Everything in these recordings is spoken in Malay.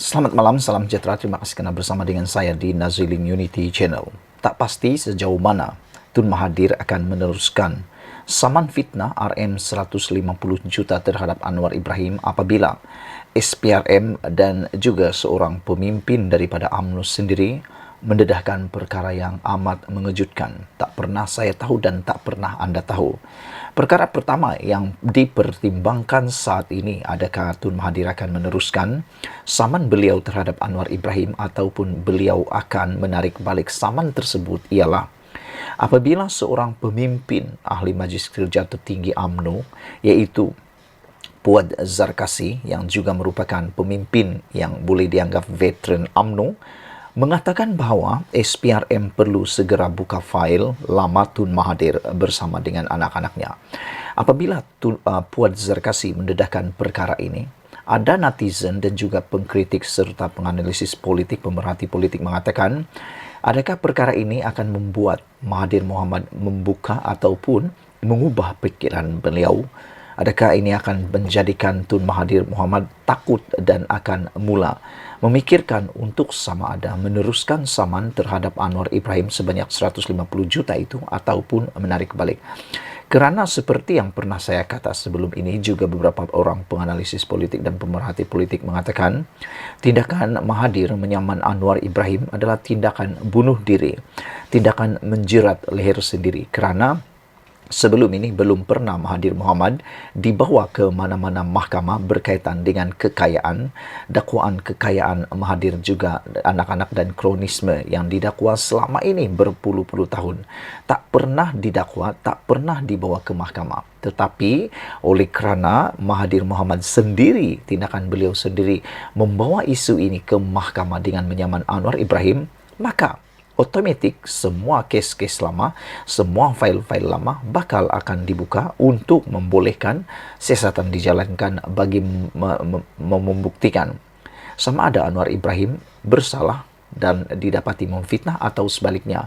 Selamat malam, salam sejahtera. Terima kasih kerana bersama dengan saya di Nazilin Unity Channel. Tak pasti sejauh mana Tun Mahathir akan meneruskan saman fitnah RM150 juta terhadap Anwar Ibrahim apabila SPRM dan juga seorang pemimpin daripada UMNO sendiri mendedahkan perkara yang amat mengejutkan. Tak pernah saya tahu dan tak pernah anda tahu. Perkara pertama yang dipertimbangkan saat ini, adakah Tun Mahathir akan meneruskan saman beliau terhadap Anwar Ibrahim ataupun beliau akan menarik balik saman tersebut, ialah apabila seorang pemimpin ahli Majlis Kerja Tertinggi UMNO, iaitu Puad Zarkasi, yang juga merupakan pemimpin yang boleh dianggap veteran UMNO, mengatakan bahawa SPRM perlu segera buka fail lama Tun Mahathir bersama dengan anak-anaknya. Apabila Puad Zarkasi mendedahkan perkara ini, ada netizen dan juga pengkritik serta penganalisis politik, pemerhati politik mengatakan, adakah perkara ini akan membuat Mahathir Mohamad membuka ataupun mengubah pikiran beliau? Adakah ini akan menjadikan Tun Mahathir Mohamad takut dan akan mula memikirkan untuk sama ada meneruskan saman terhadap Anwar Ibrahim sebanyak 150 juta itu ataupun menarik balik? Kerana seperti yang pernah saya kata sebelum ini, juga beberapa orang penganalisis politik dan pemerhati politik mengatakan tindakan Mahathir menyaman Anwar Ibrahim adalah tindakan bunuh diri, tindakan menjerat leher sendiri, kerana sebelum ini belum pernah Mahathir Mohamad dibawa ke mana-mana mahkamah berkaitan dengan kekayaan, dakwaan kekayaan Mahathir juga anak-anak dan kronisme yang didakwa selama ini berpuluh-puluh tahun. Tak pernah didakwa, tak pernah dibawa ke mahkamah. Tetapi oleh kerana Mahathir Mohamad sendiri, tindakan beliau sendiri membawa isu ini ke mahkamah dengan menyaman Anwar Ibrahim, maka otomatik semua kes-kes lama, semua fail-fail lama bakal akan dibuka untuk membolehkan siasatan dijalankan bagi membuktikan sama ada Anwar Ibrahim bersalah dan didapati memfitnah atau sebaliknya.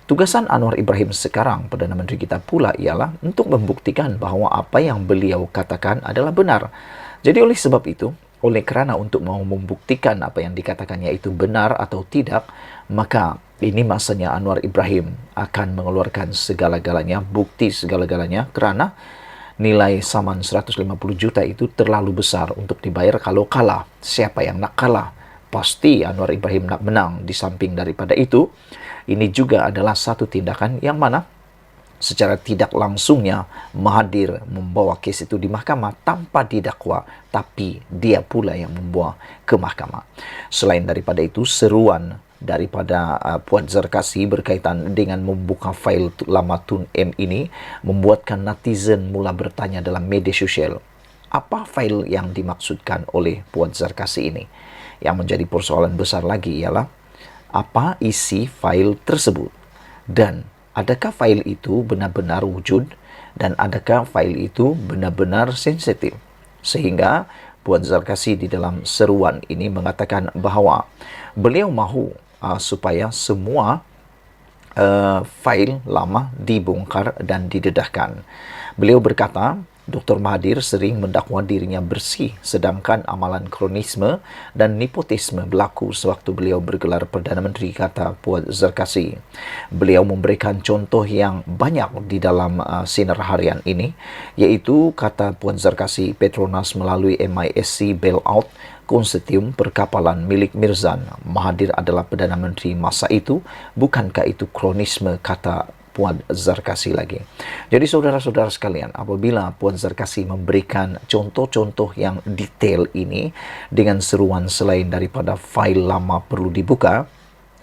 Tugasan Anwar Ibrahim sekarang, Perdana Menteri kita pula, ialah untuk membuktikan bahawa apa yang beliau katakan adalah benar. Jadi oleh sebab itu, oleh kerana untuk mau membuktikan apa yang dikatakannya itu benar atau tidak, maka ini masanya Anwar Ibrahim akan mengeluarkan segala-galanya, bukti segala-galanya, kerana nilai saman 150 juta itu terlalu besar untuk dibayar kalau kalah. Siapa yang nak kalah? Pasti Anwar Ibrahim nak menang. Di samping daripada itu, ini juga adalah satu tindakan yang mana secara tidak langsungnya Mahathir membawa kes itu di mahkamah tanpa didakwa, tapi dia pula yang membawa ke mahkamah. Selain daripada itu, seruan daripada Puad Zarkasi berkaitan dengan membuka fail lama Tun M ini membuatkan netizen mula bertanya dalam media sosial, apa fail yang dimaksudkan oleh Puad Zarkasi ini? Yang menjadi persoalan besar lagi ialah apa isi fail tersebut, dan adakah fail itu benar-benar wujud, dan adakah fail itu benar-benar sensitif? Sehingga Puad Zarkasi di dalam seruan ini mengatakan bahawa beliau mahu supaya semua fail lama dibongkar dan didedahkan. Beliau berkata, Dr. Mahathir sering mendakwa dirinya bersih, sedangkan amalan kronisme dan nepotisme berlaku sewaktu beliau bergelar Perdana Menteri, kata Puad Zarkasi. Beliau memberikan contoh yang banyak di dalam sinar harian ini, iaitu, kata Puad Zarkasi, Petronas melalui MISC bailout konsortium perkapalan milik Mirzan. Mahathir adalah Perdana Menteri masa itu. Bukankah itu kronisme, kata Puad Zarkasi lagi. Jadi saudara-saudara sekalian, apabila Puad Zarkasi memberikan contoh-contoh yang detail ini dengan seruan selain daripada fail lama perlu dibuka,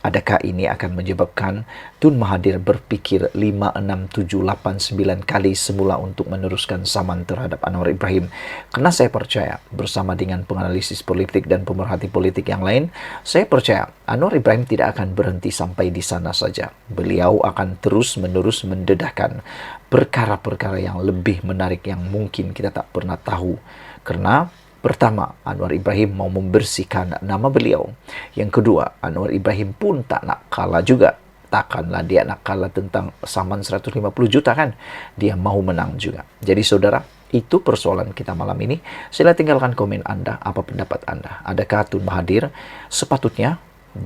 adakah ini akan menyebabkan Tun Mahathir berfikir 5, 6, 7, 8, 9 kali semula untuk meneruskan saman terhadap Anwar Ibrahim? Karena saya percaya, bersama dengan penganalisis politik dan pemerhati politik yang lain, saya percaya Anwar Ibrahim tidak akan berhenti sampai di sana saja. Beliau akan terus-menerus mendedahkan perkara-perkara yang lebih menarik yang mungkin kita tak pernah tahu. Karena pertama, Anwar Ibrahim mau membersihkan nama beliau. Yang kedua, Anwar Ibrahim pun tak nak kalah juga. Takkanlah dia nak kalah tentang saman 150 juta kan? Dia mau menang juga. Jadi saudara, Itu persoalan kita malam ini. Sila tinggalkan komen Anda, apa pendapat Anda. Adakah Tun Mahathir sepatutnya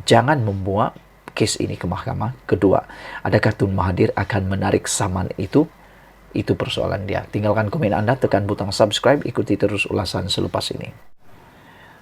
jangan membawa kes ini ke mahkamah? Kedua, adakah Tun Mahathir akan menarik saman itu? Itu persoalan dia. Tinggalkan komen Anda, tekan butang subscribe, ikuti terus ulasan selepas ini.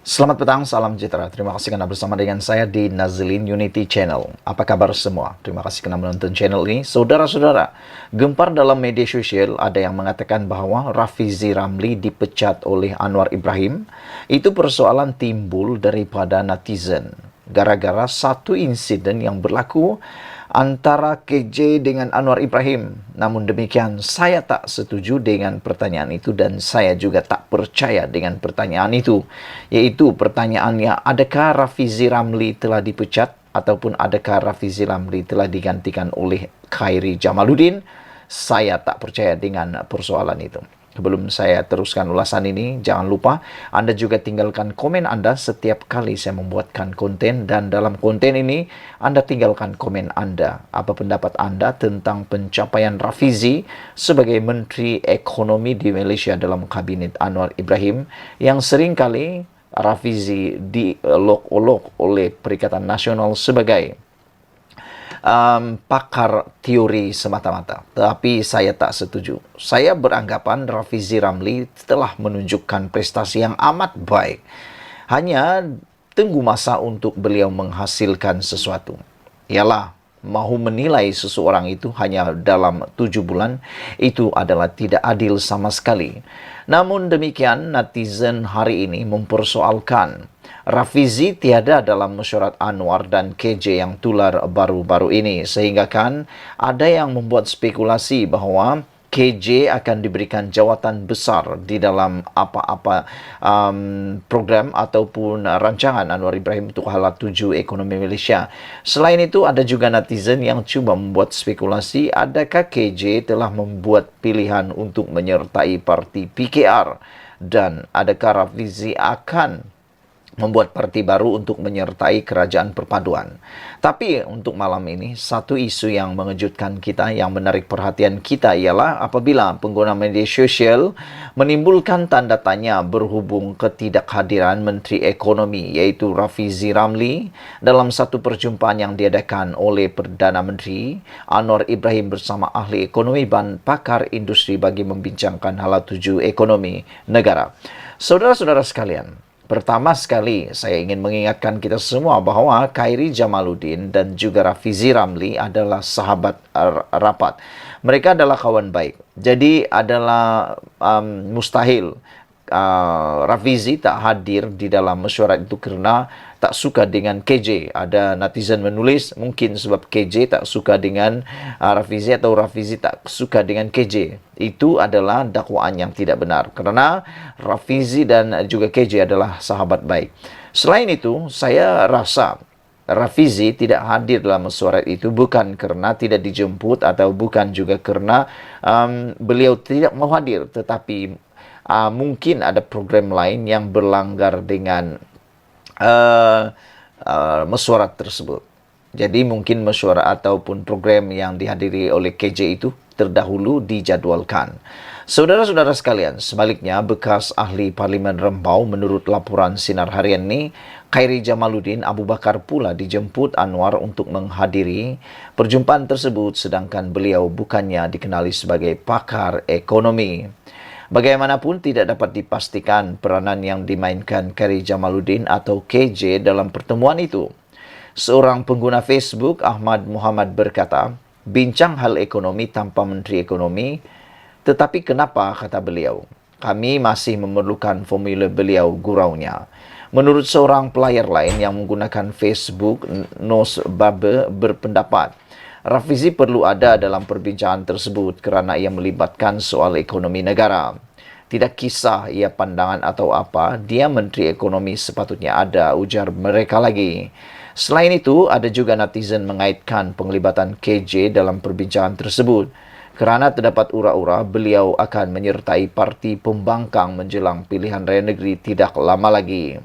Selamat petang, salam sejahtera. Terima kasih karena bersama dengan saya di Nazilin Unity Channel. Apa kabar semua? Terima kasih karena menonton channel ini. Saudara-saudara, gempar dalam media sosial ada yang mengatakan bahwa Rafizi Ramli dipecat oleh Anwar Ibrahim. Itu persoalan timbul daripada netizen. Gara-gara satu insiden yang berlaku antara KJ dengan Anwar Ibrahim. Namun demikian, saya tak setuju dengan pertanyaan itu dan saya juga tak percaya dengan pertanyaan itu. Yaitu pertanyaannya, adakah Rafizi Ramli telah dipecat ataupun adakah Rafizi Ramli telah digantikan oleh Khairi Jamaluddin? Saya tak percaya dengan persoalan itu. Sebelum saya teruskan ulasan ini, jangan lupa Anda juga tinggalkan komen Anda setiap kali saya membuatkan konten. Dan dalam konten ini, Anda tinggalkan komen Anda. Apa pendapat Anda tentang pencapaian Rafizi sebagai Menteri Ekonomi di Malaysia dalam Kabinet Anwar Ibrahim, yang seringkali Rafizi diolok-olok oleh Perikatan Nasional sebagai pakar teori semata-mata. Tapi saya tak setuju. Saya beranggapan Rafizi Ramli telah menunjukkan prestasi yang amat baik. Hanya tunggu masa untuk beliau menghasilkan sesuatu. Ialah, mahu menilai seseorang itu hanya dalam 7 bulan, itu adalah tidak adil sama sekali. Namun demikian, netizen hari ini mempersoalkan Rafizi tiada dalam mesyuarat Anwar dan KJ yang tular baru-baru ini. Sehingga kan ada yang membuat spekulasi bahawa KJ akan diberikan jawatan besar di dalam apa-apa program ataupun rancangan Anwar Ibrahim untuk hala tuju ekonomi Malaysia. Selain itu, ada juga netizen yang cuba membuat spekulasi adakah KJ telah membuat pilihan untuk menyertai parti PKR dan adakah Rafizi akan membuat parti baru untuk menyertai kerajaan perpaduan. Tapi untuk malam ini, satu isu yang mengejutkan kita, yang menarik perhatian kita ialah apabila pengguna media sosial menimbulkan tanda tanya berhubung ketidakhadiran Menteri Ekonomi iaitu Rafizi Ramli dalam satu perjumpaan yang diadakan oleh Perdana Menteri Anwar Ibrahim bersama ahli ekonomi dan pakar industri bagi membincangkan hala tuju ekonomi negara. Saudara-saudara sekalian, pertama sekali, saya ingin mengingatkan kita semua bahawa Khairi Jamaluddin dan juga Rafizi Ramli adalah sahabat rapat. Mereka adalah kawan baik. Jadi adalah mustahil Rafizi tak hadir di dalam mesyuarat itu kerana tak suka dengan KJ. Ada netizen menulis mungkin sebab KJ tak suka dengan Rafizi atau Rafizi tak suka dengan KJ. Itu adalah dakwaan yang tidak benar kerana Rafizi dan juga KJ adalah sahabat baik. Selain itu, saya rasa Rafizi tidak hadir dalam mesyuarat itu bukan kerana tidak dijemput atau bukan juga kerana beliau tidak mau hadir, tetapi mungkin ada program lain yang berlanggar dengan mesyuarat tersebut. Jadi mungkin mesyuarat ataupun program yang dihadiri oleh KJ itu terdahulu dijadwalkan. Saudara-saudara sekalian, sebaliknya bekas ahli Parlimen Rembau menurut laporan Sinar Harian ini, Khairi Jamaluddin Abu Bakar pula dijemput Anwar untuk menghadiri perjumpaan tersebut sedangkan beliau bukannya dikenali sebagai pakar ekonomi. Bagaimanapun tidak dapat dipastikan peranan yang dimainkan Khairi Jamaluddin atau KJ dalam pertemuan itu. Seorang pengguna Facebook, Ahmad Muhammad berkata, bincang hal ekonomi tanpa Menteri Ekonomi, tetapi kenapa, kata beliau, kami masih memerlukan formula beliau, guraunya. Menurut seorang pelayar lain yang menggunakan Facebook, Nos Babe berpendapat, Rafizi perlu ada dalam perbincangan tersebut kerana ia melibatkan soal ekonomi negara. Tidak kisah ia pandangan atau apa, dia Menteri Ekonomi sepatutnya ada, ujar mereka lagi. Selain itu, ada juga netizen mengaitkan penglibatan KJ dalam perbincangan tersebut. Kerana terdapat ura-ura, beliau akan menyertai parti pembangkang menjelang pilihan raya negeri tidak lama lagi.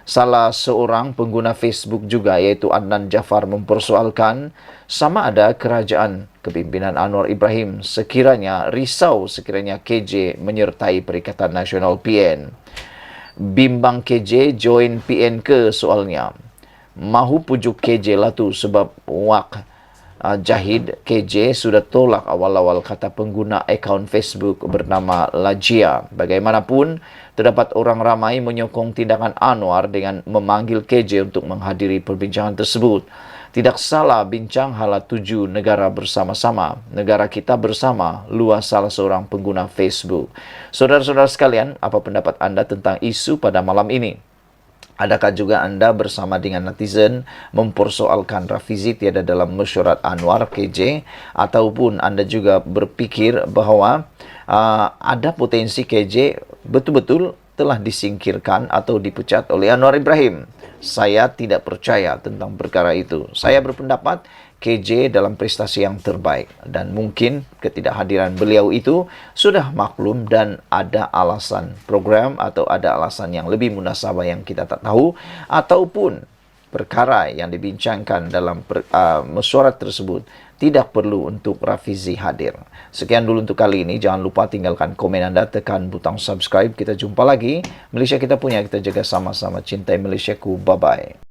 Salah seorang pengguna Facebook juga yaitu Adnan Jafar mempersoalkan sama ada kerajaan kepimpinan Anwar Ibrahim sekiranya risau sekiranya KJ menyertai Perikatan Nasional PN. Bimbang KJ join PN ke soalnya. Mahu pujuk KJ lah tu sebab Jahid KJ sudah tolak awal-awal kata pengguna akaun Facebook bernama Lajia. Bagaimanapun, terdapat orang ramai menyokong tindakan Anwar dengan memanggil KJ untuk menghadiri perbincangan tersebut. Tidak salah bincang hala 7 negara bersama-sama. Negara kita bersama, luas salah seorang pengguna Facebook. Saudara-saudara sekalian, apa pendapat anda tentang isu pada malam ini? Adakah juga anda bersama dengan netizen mempersoalkan Rafizi tiada dalam mesyuarat Anwar KJ, ataupun anda juga berpikir bahawa ada potensi KJ betul-betul telah disingkirkan atau dipecat oleh Anwar Ibrahim? Saya tidak percaya tentang perkara itu. Saya berpendapat KJ dalam prestasi yang terbaik dan mungkin ketidakhadiran beliau itu sudah maklum dan ada alasan program atau ada alasan yang lebih munasabah yang kita tak tahu, ataupun perkara yang dibincangkan dalam mesyuarat tersebut tidak perlu untuk Rafizi hadir. Sekian dulu untuk kali ini. Jangan lupa tinggalkan komen anda, tekan butang subscribe. Kita jumpa lagi. Malaysia kita punya, kita jaga sama-sama. Cintai Malaysiaku. Bye-bye.